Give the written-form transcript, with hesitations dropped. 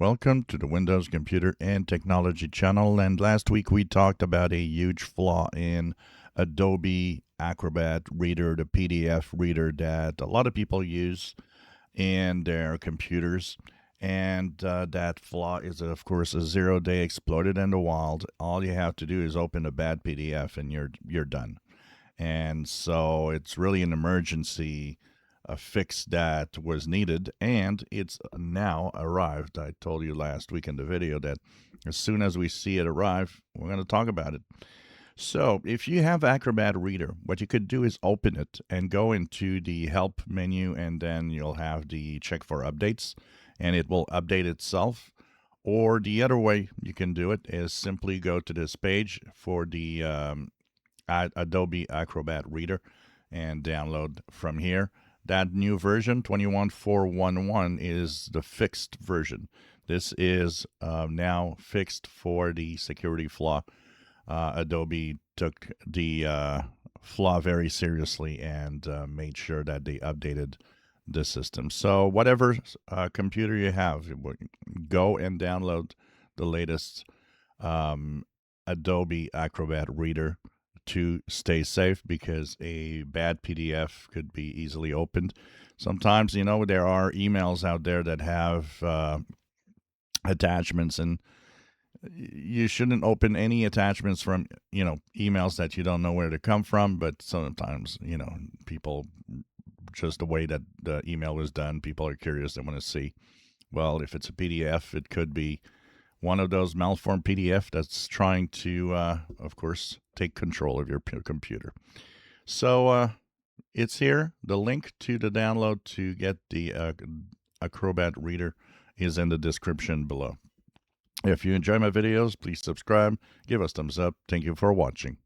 Welcome to the Windows Computer and Technology channel. And last week we talked about a huge flaw in Adobe Acrobat Reader, the PDF reader that a lot of people use in their computers. And that flaw is, of course, a 0-day exploited in the wild. All you have to do is open a bad PDF and you're done. And so it's really an emergency fix that was needed, and it's now arrived. I told you last week in the video that as soon as we see it arrive, we're going to talk about it. So if you have Acrobat Reader, what you could do is open it and go into the Help menu, and then you'll have the check for updates, and it will update itself. Or the other way you can do it is simply go to this page for the Adobe Acrobat Reader and download from here. That new version, 21.4.1.1, is the fixed version. This is now fixed for the security flaw. Adobe took the flaw very seriously and made sure that they updated the system. So whatever computer you have, go and download the latest Adobe Acrobat Reader to stay safe, because a bad PDF could be easily opened. Sometimes, there are emails out there that have attachments, and you shouldn't open any attachments from, emails that you don't know where to come from. But sometimes, people, just the way that the email was done, people are curious. They want to see, well, if it's a PDF, it could be one of those malformed PDF that's trying to, of course, take control of your computer. So it's here. The link to the download to get the Acrobat Reader is in the description below. If you enjoy my videos, please subscribe, give us thumbs up. Thank you for watching.